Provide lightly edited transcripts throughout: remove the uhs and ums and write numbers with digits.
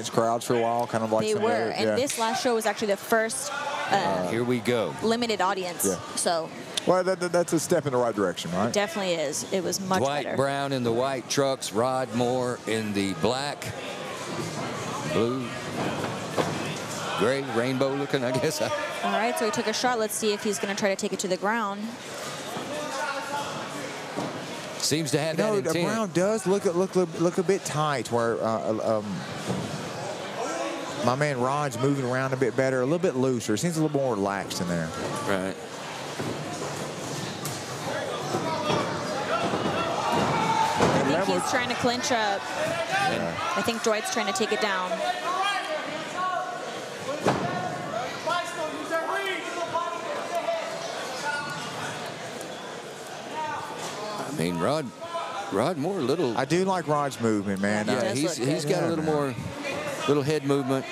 against crowds for a while, kind of like they were. And this last show was actually the first here we go. limited audience. Yeah. So. Well, that's a step in the right direction, right? It definitely is. It was much Dwight better. Brown in the white trucks, Rod Moore in the black, blue, gray, rainbow looking, I guess. All right, so he took a shot. Let's see if he's going to try to take it to the ground. Seems to have that intent. The Brown does look a bit tight, where my man Rod's moving around a bit better, a little bit looser. Seems a little more relaxed in there. Right. I think he's trying to clinch up. I think Dwight's trying to take it down. I mean, Rod Moore, a little. I do like Rod's movement, man. Yeah, he's got a little more, little head movement.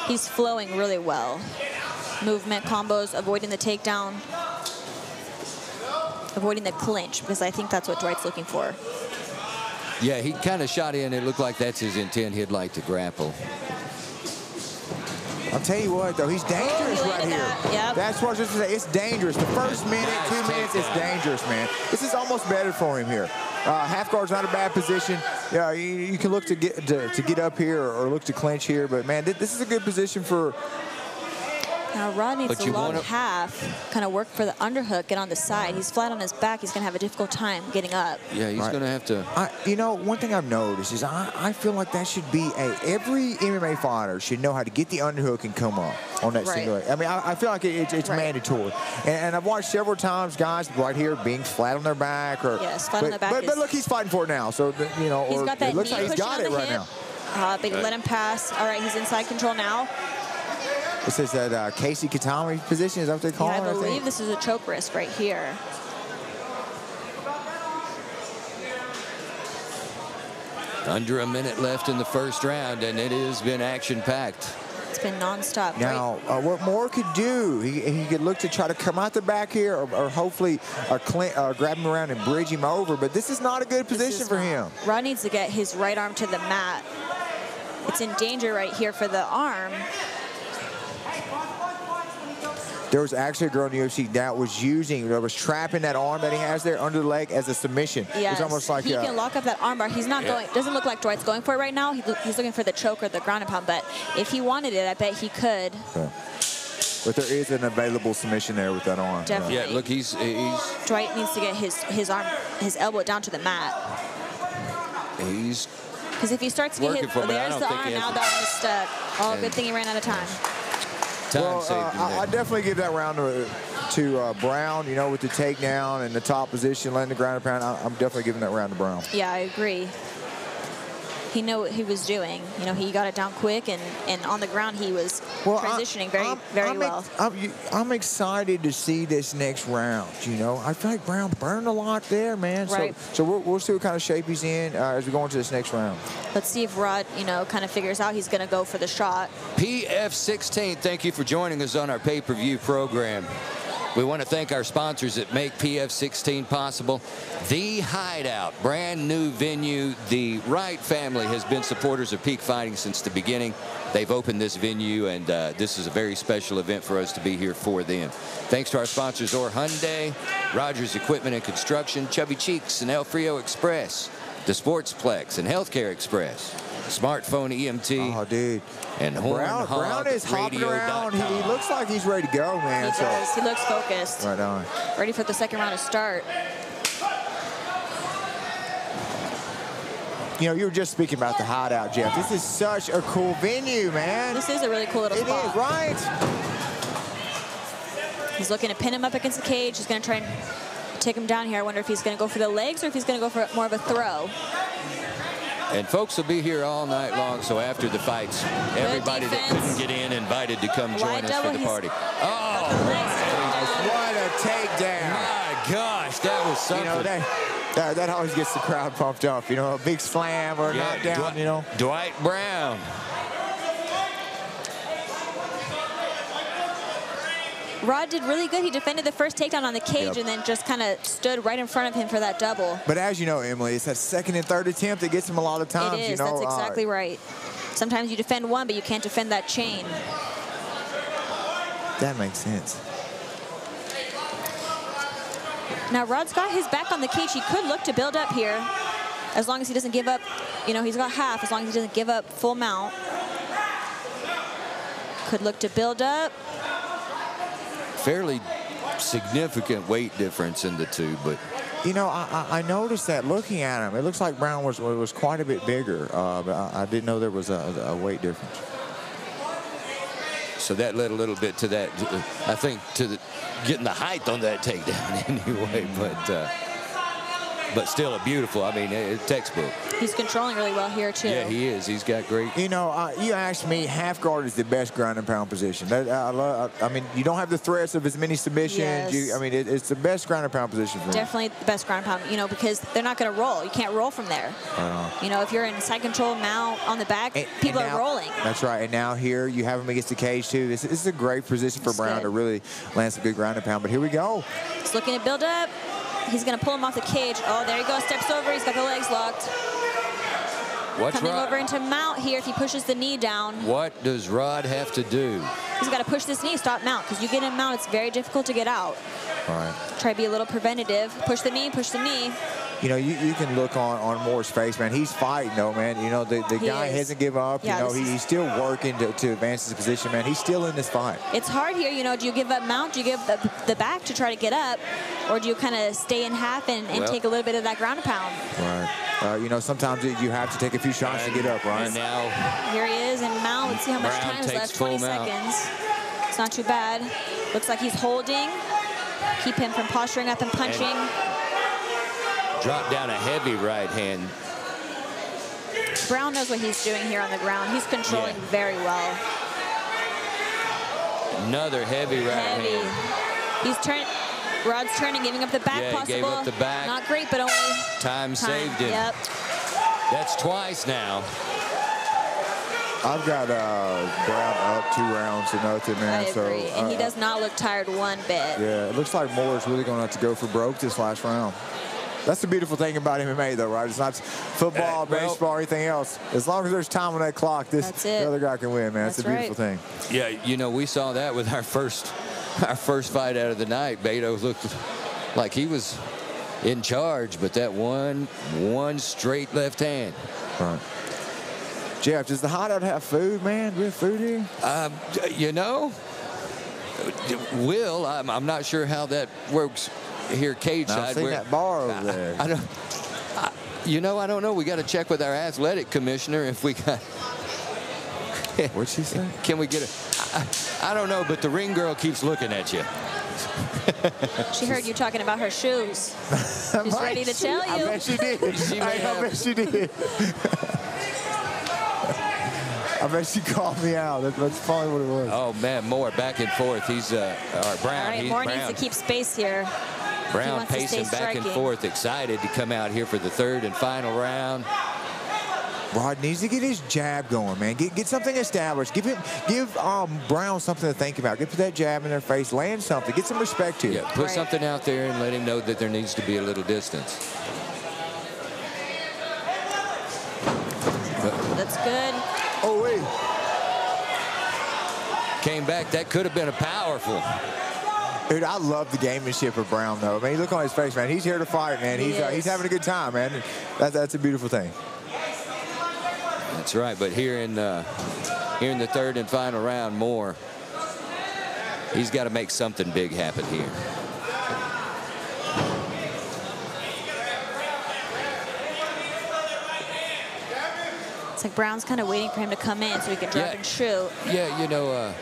He's flowing really well. Movement, combos, avoiding the takedown, avoiding the clinch, because I think that's what Dwight's looking for. Yeah, he kind of shot in. It looked like that's his intent. He'd like to grapple. I'll tell you what, though, he's dangerous right here. Yep. That's what I was just going to say. It's dangerous. The first minute, 2 minutes, it's dangerous, man. This is almost better for him here. Half guard's not a bad position. Yeah, you can look to get up here or look to clinch here, but man, this is a good position for. Now Rod needs to log half, kind of work for the underhook, get on the side. He's flat on his back. He's going to have a difficult time getting up. Yeah, he's going to have to. You know, one thing I've noticed is I feel like that should be every MMA fighter should know how to get the underhook and come up on that single leg. I mean, I feel like it's mandatory. And I've watched several times guys right here being flat on their back. Yes, flat on the back. But look, he's fighting for it now. So, you know, he's got that it looks knee like he's got it right hip. now. But let him pass. All right, he's inside control now. This is that Casey Katami position. Is that what they call it? I believe this is a choke wrist right here. Under a minute left in the first round, and it has been action-packed. It's been nonstop. Now, what Moore could do, he could look to try to come out the back here or hopefully grab him around and bridge him over, but this is not a good position for him. Rod needs to get his right arm to the mat. It's in danger right here for the arm. There was actually a girl in the UFC that was trapping that arm that he has there under the leg as a submission. Yes. It's almost like he can lock up that arm bar. He's not going. Doesn't look like Dwight's going for it right now. He's looking for the choke or the ground and pound. But if he wanted it, I bet he could. Yeah. But there is an available submission there with that arm. Definitely. Yeah, look, he's Dwight needs to get his elbow down to the mat. Because if he starts to get hit, there's the arm. Now the arm is stuck. Oh, good thing he ran out of time. I definitely give that round to Brown, you know, with the takedown and the top position, letting the ground and pound. I'm definitely giving that round to Brown. Yeah, I agree. He knew what he was doing. You know, he got it down quick, and on the ground he was transitioning very well. I'm excited to see this next round. You know, I feel like Brown burned a lot there, man. Right. So we'll see what kind of shape he's in as we go into this next round. Let's see if Rod, you know, kind of figures out he's going to go for the shot. PF16, thank you for joining us on our pay-per-view program. We want to thank our sponsors that make PF16 possible. The Hideout, brand new venue. The Wright family has been supporters of Peak Fighting since the beginning. They've opened this venue, and this is a very special event for us to be here for them. Thanks to our sponsors, Or Hyundai, Rogers Equipment and Construction, Chubby Cheeks and El Frio Express, the Sportsplex and Healthcare Express, Smartphone EMT. Oh, dude. And Brown is hopping around. He looks like he's ready to go, man. He does. He looks focused. Right on. Ready for the second round to start. You know, you were just speaking about the Hideout, Jeff. This is such a cool venue, man. This is a really cool little spot. It is, right? He's looking to pin him up against the cage. He's going to try and take him down here. I wonder if he's going to go for the legs or if he's going to go for more of a throw. And folks will be here all night long, so after the fights, everybody that couldn't get in invited to come join us for the party. Oh, what a takedown. My gosh, that was something. You know, that always gets the crowd pumped up. You know, a big slam or a knockdown, you know. Dwight Brown. Rod did really good. He defended the first takedown on the cage and then just kind of stood right in front of him for that double. But as you know, Emily, it's that second and third attempt that gets him a lot of times. It is. You know, That's exactly right. Sometimes you defend one, but you can't defend that chain. That makes sense. Now, Rod's got his back on the cage. He could look to build up here as long as he doesn't give up. You know, he's got half as long as he doesn't give up full mount. Could look to build up. Fairly significant weight difference in the two, but you know, I noticed that looking at him, it looks like Brown was quite a bit bigger, but I didn't know there was a weight difference. So that led a little bit to that, I think, to getting the height on that takedown anyway, but still a beautiful, I mean, it's textbook. He's controlling really well here, too. Yeah, he is. He's got great. You know, you asked me, half guard is the best ground and pound position. I mean, you don't have the threats of as many submissions. Yes. I mean, it's the best ground and pound position for me. Definitely the best ground and pound, you know, because they're not going to roll. You can't roll from there. You know, if you're in side control, mount on the back, people are rolling. That's right. And now here you have him against the cage, too. This is a great position for Brown to really land some good ground and pound. But here we go. He's looking to build up. He's going to pull him off the cage. Oh, there he goes. Steps over. He's got the legs locked. Coming over into mount here if he pushes the knee down. What does Rod have to do? He's got to push this knee, stop mount, because you get in mount, it's very difficult to get out. All right. Try to be a little preventative. Push the knee, push the knee. You know, you can look on Moore's face, man. He's fighting, though, man. You know, the guy hasn't given up. Yeah, you know, he's still working to advance his position, man. He's still in this fight. It's hard here. You know, do you give up mount? Do you give the back to try to get up? Or do you kind of stay in half and take a little bit of that ground and pound? Right. You know, sometimes you have to take a few shots to get up, right? And now here he is in mount. Let's see how much time is left. 20 seconds. It's not too bad. Looks like he's holding. Keep him from posturing up and punching. Drop down a heavy right hand. Brown knows what he's doing here on the ground. He's controlling very well. Another heavy right hand. He's turning. Rod's turning, giving up the back possible. Gave up the back. Not great, but only time saved him. Yep. That's twice now. I've got Brown up 2 rounds to nothing, man. I agree. So, and he does not look tired one bit. Yeah, it looks like Moore's really going to have to go for broke this last round. That's the beautiful thing about MMA, though, right? It's not football, baseball, or anything else. As long as there's time on that clock, the other guy can win, man. It's a beautiful thing. Yeah, you know, we saw that with our first fight out of the night. Beto looked like he was in charge, but that one straight left hand. Right. Jeff, does the hideout have food, man? Do we have food here? You know, I'm not sure how that works here cage side. I've seen that bar over there. I don't know. We got to check with our athletic commissioner if we got. What'd she say? Can we get I don't know, but the ring girl keeps looking at you. She heard you talking about her shoes. She's ready to tell you. I bet she did. I bet she did. I bet she called me out. That's probably what it was. Oh, man, Moore back and forth. He's Brown. All right, Moore needs to keep space here. Brown pacing back and forth, excited to come out here for the third and final round. Rod needs to get his jab going, man. Get something established. Give Brown something to think about. Get that jab in their face. Land something. Get some respect to it. Yeah, put something out there and let him know that there needs to be a little distance. That's good. Oh, wait. Came back. That could have been a powerful. Dude, I love the gamemanship of Brown, though. Man, look on his face, man. He's here to fight, man. He's having a good time, man. That's a beautiful thing. That's right. But here in the third and final round, Moore, he's got to make something big happen here. It's like Brown's kind of waiting for him to come in so he can drop and shoot. Yeah, you know.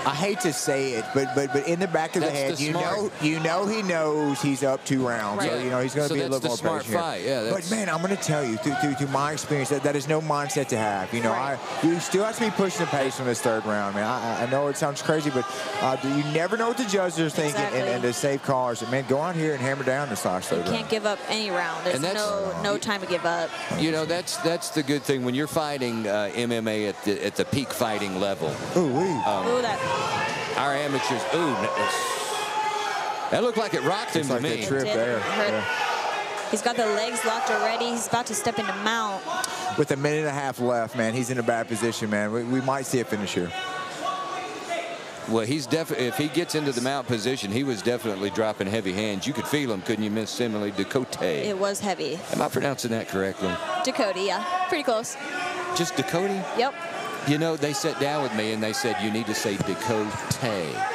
I hate to say it, but in the back of the head, you know he knows he's up 2 rounds. Right. So, you know, he's going to be a little more patient fight. Yeah, but, man, I'm going to tell you, through my experience, that is no mindset to have. You know, you still have to be pushing the pace in this third round, man. I know it sounds crazy, but you never know what the judges are thinking and the safe callers. And, man, go out here and hammer down this last third round. You can't give up any round. There's no time to give up. You know, that's the good thing when you're fighting MMA at the peak fighting level. Ooh, that. our amateurs. Ooh, that looked like it rocked him to me. That trip there. Yeah. He's got the legs locked already. He's about to step into mount. With a minute and a half left, man, he's in a bad position, man. We might see a finish here. Well, he's definitely, if he gets into the mount position, he was definitely dropping heavy hands. You could feel him, couldn't you, Miss Simile Dakota? It was heavy. Am I pronouncing that correctly? Dakota, yeah. Pretty close. Just Dakota? Yep. You know, they sat down with me and they said, you need to say Dakota.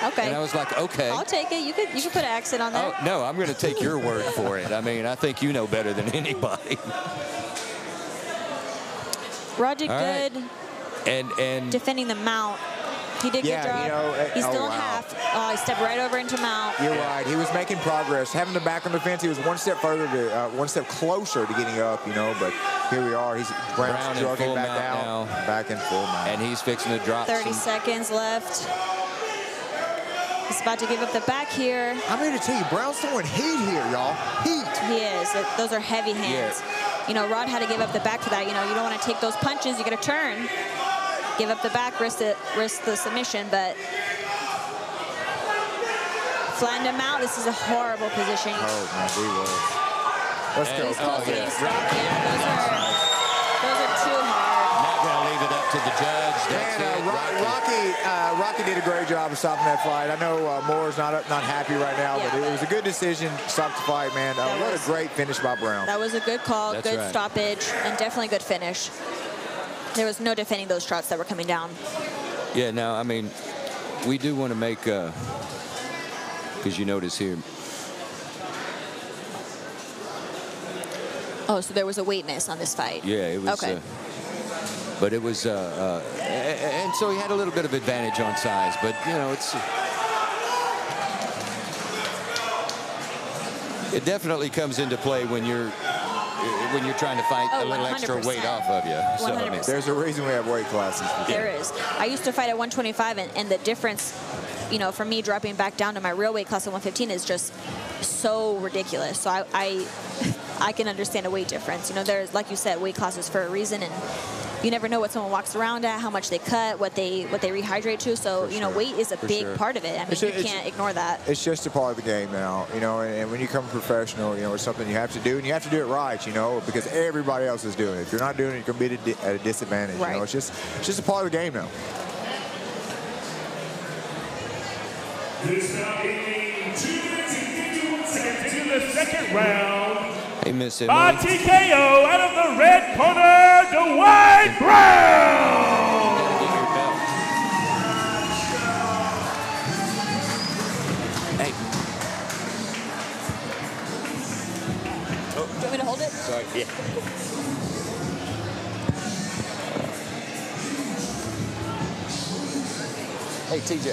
Okay. And I was like, okay. I'll take it. You could put an accent on there. Oh, no, I'm going to take your word for it. I mean, I think you know better than anybody. Rod did good. And defending the mount. He did good job. You know, He's still in half. Oh, he stepped right over into mount. You're right. He was making progress. Having the back on the fence, he was one step further to, one step closer to getting up, you know, but here we are. He's Brown's jogging back down. Now. Back in full mount. And he's fixing to drop 30 seconds left. He's about to give up the back here. I'm here to tell you, Brown's throwing heat here, y'all. Heat. He is. Those are heavy hands. Yeah. You know, Rod had to give up the back for that. You know, you don't want to take those punches. You got to turn. Give up the back, risk the submission, but flattened him out. This is a horrible position. Oh, man, he was. Let's go. Oh, yeah. Those are too hard. Not going to leave it up to the judge. Man, Rocky did a great job of stopping that fight. I know Moore's not happy right now, but it was a good decision. Stopped the fight, man. What a great finish by Brown. That was a good call, good stoppage, and definitely good finish. There was no defending those shots that were coming down. Yeah, now, I mean, we do want to make, because you notice here. Oh, so there was a weight miss on this fight. Yeah, it was. Okay. But it was, and so he had a little bit of advantage on size, but, you know, it definitely comes into play when you're trying to fight a little 100%. extra weight off of you. So, I mean, there's a reason we have weight classes. There is. I used to fight at 125, and the difference, you know, for me dropping back down to my real weight class at 115 is just so ridiculous. So I can understand a weight difference. You know, there's, like you said, weight classes for a reason, and you never know what someone walks around at, how much they cut, what they rehydrate to. So, you know, weight is a big part of it. I mean, you can't ignore that. It's just a part of the game now, you know, and when you become professional, you know, it's something you have to do, and you have to do it right, you know, because everybody else is doing it. If you're not doing it, you're going to be at a disadvantage. Right. You know, it's just a part of the game now. This now being 2 minutes and 51 seconds into the second round. Hey, Miss Emily. By TKO out of the red corner, Dwight Brown. Hey. Do you want me to hold it? Sorry. Yeah. Hey, TJ.